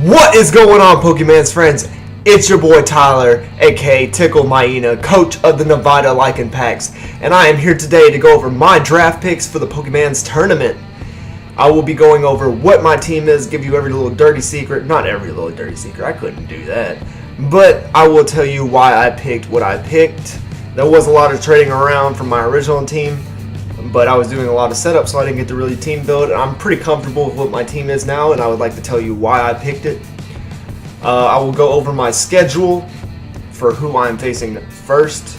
What is going on, PokemanZ friends? It's your boy Tyler, aka Tickle Maina, coach of the Nevada Lycanpacks, and I am here today to go over my draft picks for the PokemanZ tournament. I will be going over what my team is, give you every little dirty secret. Not every little dirty secret, I couldn't do that. But I will tell you why I picked what I picked. There was a lot of trading around from my original team, but I was doing a lot of setup, so I didn't get to really team build. I'm pretty comfortable with what my team is now, and I would like to tell you why I picked it. I will go over my schedule for who I'm facing first,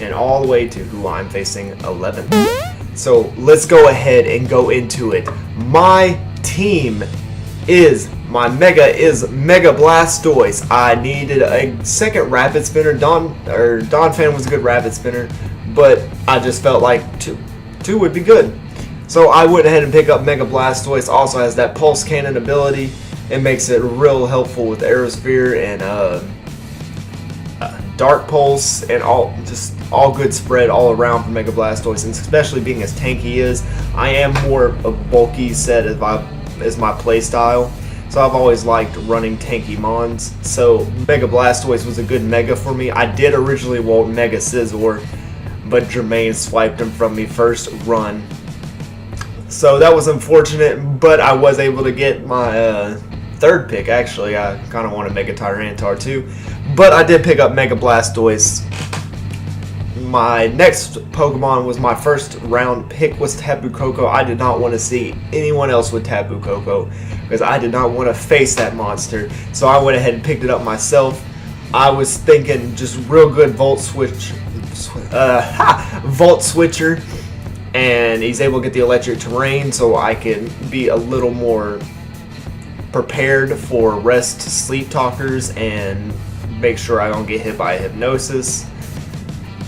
and all the way to who I'm facing 11th. So let's go ahead and go into it. My team is, my Mega is Mega Blastoise. I needed a second Rapid Spinner. Donphan was a good Rapid Spinner, but I just felt like two would be good. So I went ahead and picked up Mega Blastoise. Also has that Pulse Cannon ability. It makes it real helpful with Aerosphere and Dark Pulse and all good spread all around for Mega Blastoise, and especially being as tanky he is. I am more of a bulky set as my play style, so I've always liked running tanky mons. So Mega Blastoise was a good Mega for me. I did originally want Mega Scizor, but Jermaine swiped him from me first run. So that was unfortunate, but I was able to get my third pick. Actually, I kind of wanted Mega Tyranitar too, but I did pick up Mega Blastoise. My next Pokemon was my first round pick was Tapu Koko. I did not want to see anyone else with Tapu Koko because I did not want to face that monster. So I went ahead and picked it up myself. I was thinking just real good Volt Switcher, and he's able to get the electric terrain, so I can be a little more prepared for rest sleep talkers and make sure I don't get hit by hypnosis.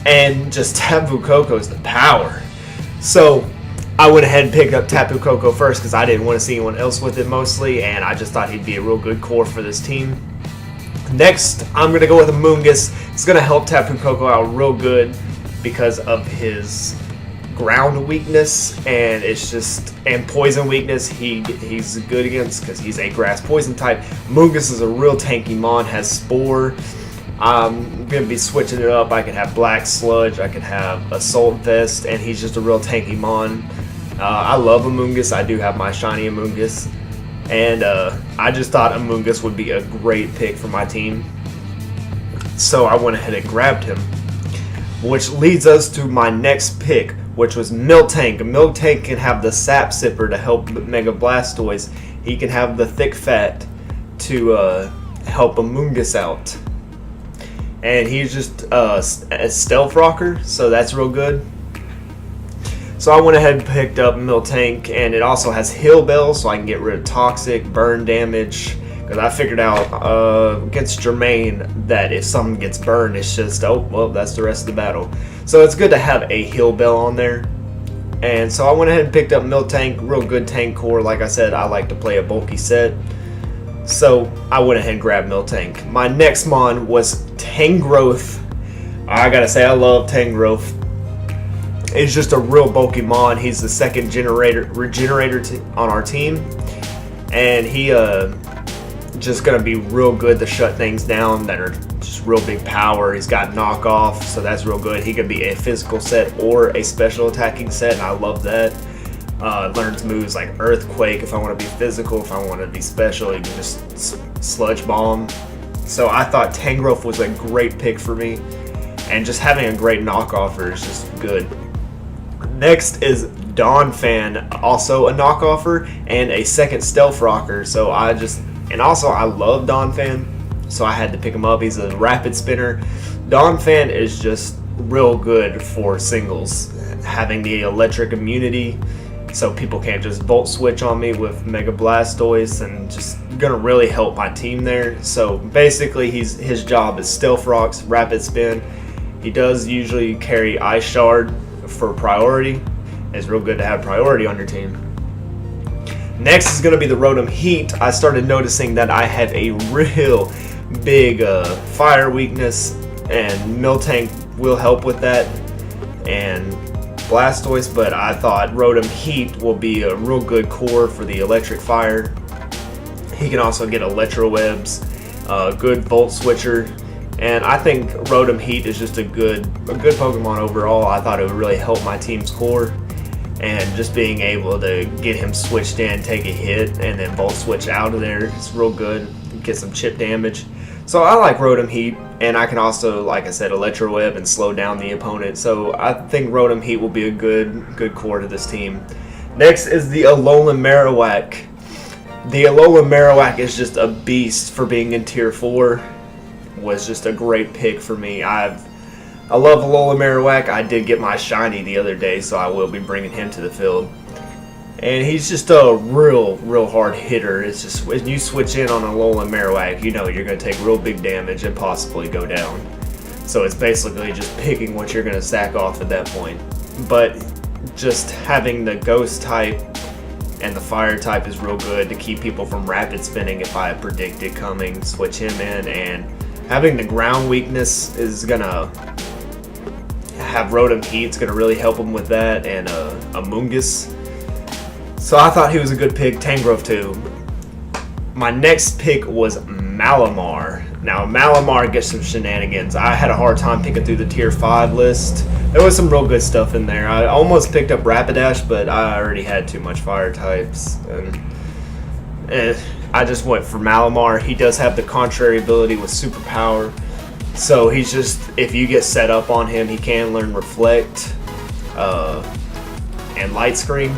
And just Tapu Koko is the power. So I went ahead and picked up Tapu Koko first because I didn't want to see anyone else with it mostly, and I just thought he'd be a real good core for this team. Next, I'm going to go with Amoonguss. It's going to help Tapu Koko out real good because of his ground weakness, and and poison weakness he's good against because he's a grass poison type. Amoonguss is a real tanky mon, has Spore. I'm going to be switching it up. I could have Black Sludge, I could have Assault Vest, and he's just a real tanky mon. I love Amoonguss. I do have my shiny Amoonguss, and I just thought Amoonguss would be a great pick for my team, so I went ahead and grabbed him, which leads us to my next pick, which was Miltank. Miltank can have the Sap Sipper to help Mega Blastoise. He can have the Thick Fat to help Amoonguss out. And he's just a Stealth Rocker, so that's real good. So I went ahead and picked up Miltank, and it also has Heal Bell, so I can get rid of Toxic, burn damage. Because I figured out against Jermaine that if someone gets burned, it's just, oh, well, that's the rest of the battle. So it's good to have a Heal Bell on there. And so I went ahead and picked up Miltank, real good tank core. Like I said, I like to play a bulky set. So I went ahead and grabbed Miltank. My next mon was Tangrowth. I gotta say, I love Tangrowth. It's just a real bulky mon. He's the second regenerator on our team. And he just gonna be real good to shut things down that are just real big power. He's got knockoff, so that's real good. He could be a physical set or a special attacking set, and I love that. Learns moves like Earthquake if I want to be physical. If I want to be special, you can just Sludge Bomb. So I thought Tangrowth was a great pick for me, and just having a great knockoffer is just good. Next is Donphan, also a knockoffer and a second Stealth Rocker. So and also I love Donphan, so I had to pick him up. He's a Rapid Spinner. Donphan is just real good for singles, having the electric immunity, so people can't just Volt Switch on me with Mega Blastoise, and just gonna really help my team there. So basically his job is Stealth Rocks, Rapid Spin. He does usually carry Ice Shard for priority. It's real good to have priority on your team. Next is going to be the Rotom Heat. I started noticing that I have a real big fire weakness, and Miltank will help with that, and Blastoise, but I thought Rotom Heat will be a real good core for the electric fire. He can also get electro webs, good volt switcher, and I think Rotom Heat is just a good Pokemon overall. I thought it would really help my team's core, and just being able to get him switched in, take a hit, and then volt switch out of there is real good. Get some chip damage. So I like Rotom Heat, and I can also, like I said, Electro Web and slow down the opponent. So I think Rotom Heat will be a good core to this team. Next is the Alolan Marowak. The Alolan Marowak is just a beast for being in Tier 4. Was just a great pick for me. I love Alolan Marowak. I did get my shiny the other day, so I will be bringing him to the field. And he's just a real hard hitter. It's just when you switch in on Alolan Marowak, you know you're going to take real big damage and possibly go down. So it's basically just picking what you're going to sack off at that point. But just having the Ghost type and the Fire type is real good to keep people from rapid spinning if I predict it coming. Switch him in, and having the ground weakness is going to have Rotom Heat. It's going to really help him with that, and Amoonguss. So I thought he was a good pick. Tangrowth too. My next pick was Malamar. Now Malamar gets some shenanigans. I had a hard time picking through the Tier 5 list. There was some real good stuff in there. I almost picked up Rapidash, but I already had too much fire types. And I just went for Malamar. He does have the contrary ability with superpower. So he's just, if you get set up on him, he can learn Reflect and Light Screen.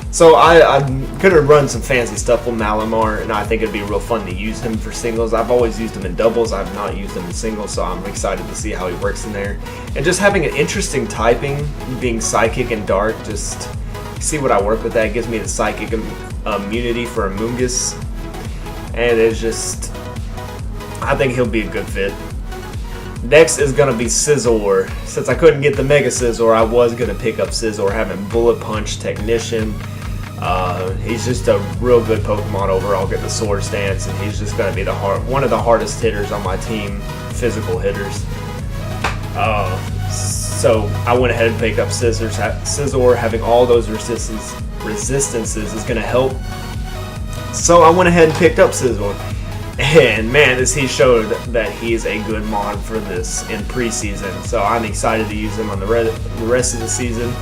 So I'm going to run some fancy stuff with Malamar, and I think it'd be real fun to use him for singles. I've always used him in doubles. I've not used him in singles, so I'm excited to see how he works in there. And just having an interesting typing, being Psychic and Dark, just see what I work with that. It gives me the Psychic immunity for Amoonguss. And it's just, I think he'll be a good fit. Next is going to be Scizor. Since I couldn't get the Mega Scizor, I was going to pick up Scizor, having Bullet Punch, Technician. He's just a real good Pokemon overall. Get the Sword Stance, and he's just going to be one of the hardest hitters on my team, physical hitters. So I went ahead and picked up Scizor. Having all those resistances is going to help. So I went ahead and picked up Scizor. And man, he showed that he is a good mod for this in preseason. So I'm excited to use him on the rest of the season.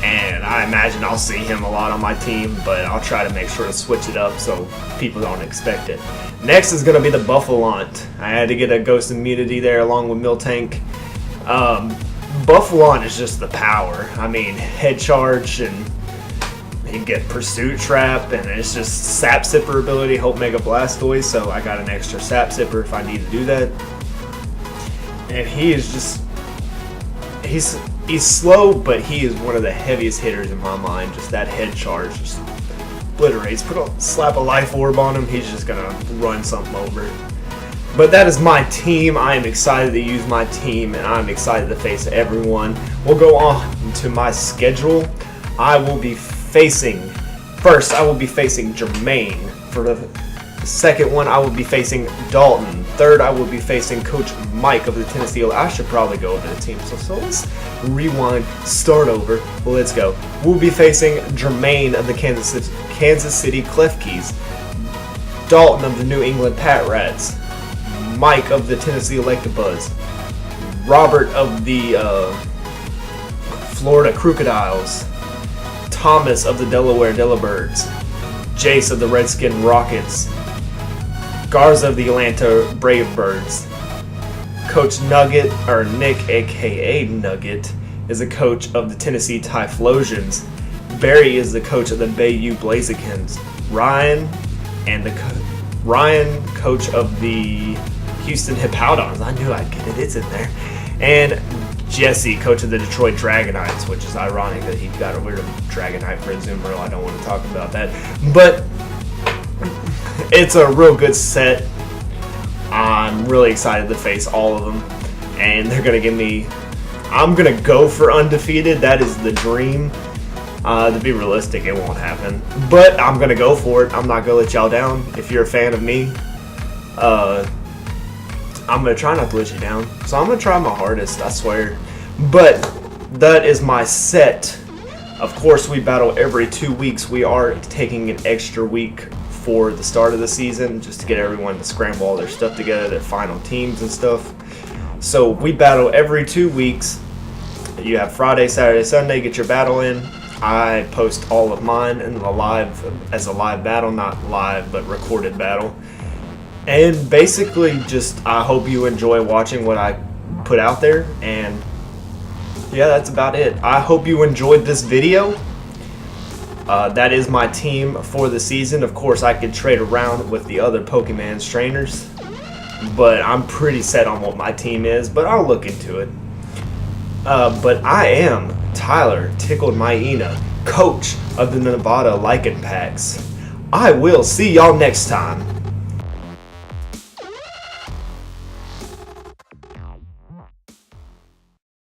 And I imagine I'll see him a lot on my team, but I'll try to make sure to switch it up so people don't expect it. Next is going to be the Buffalont. I had to get a Ghost immunity there along with Miltank. Buffalont is just the power. I mean, Head Charge, and you get Pursuit Trap, and it's just Sap Sipper ability, Hope Mega Blastoise, so I got an extra Sap Sipper if I need to do that. And he is just, he's slow, but he is one of the heaviest hitters in my mind. Just that Head Charge just obliterates. Slap a Life Orb on him, he's just gonna run something over. But that is my team. I am excited to use my team, and I'm excited to face everyone. We'll go on to my schedule. I will be facing Jermaine. For the second one, I will be facing Dalton. Third, I will be facing Coach Mike of the Tennessee. I should probably go over the team. So let's rewind, start over. Let's go. We'll be facing Jermaine of the Kansas City Klefkis, Dalton of the New England Pat Rats, Mike of the Tennessee Electabuzz, Robert of the Florida Crocodiles, Thomas of the Delaware Delabirds, Jace of the Redskin Rockets, Garza of the Atlanta Brave Birds. Coach Nugget, or Nick aka Nugget, is a coach of the Tennessee Typhlosions. Barry is the coach of the Bayou Blazekins. Ryan, coach of the Houston Hippowdons. I knew I'd get it. It's in there. And Jesse, coach of the Detroit Dragonites, which is ironic that he got rid of Dragonite for a Azumarill. I don't want to talk about that. But it's a real good set. I'm really excited to face all of them. And they're going to give me... I'm going to go for undefeated. That is the dream. To be realistic, it won't happen. But I'm going to go for it. I'm not going to let y'all down. If you're a fan of me, I'm going to try not to let you down. So I'm going to try my hardest, I swear. But that is my set. Of course, we battle every 2 weeks. We are taking an extra week before the start of the season, just to get everyone to scramble all their stuff together, their final teams and stuff. So we battle every 2 weeks. You have Friday, Saturday, Sunday, get your battle in. I post all of mine in the as a live battle, not live, but recorded battle. And basically just, I hope you enjoy watching what I put out there, and yeah, that's about it. I hope you enjoyed this video. That is my team for the season. Of course, I could trade around with the other PokemanZ trainers, but I'm pretty set on what my team is, but I'll look into it. But I am Tyler Tickled Myena, coach of the Nevada Lycanpacks. I will see y'all next time.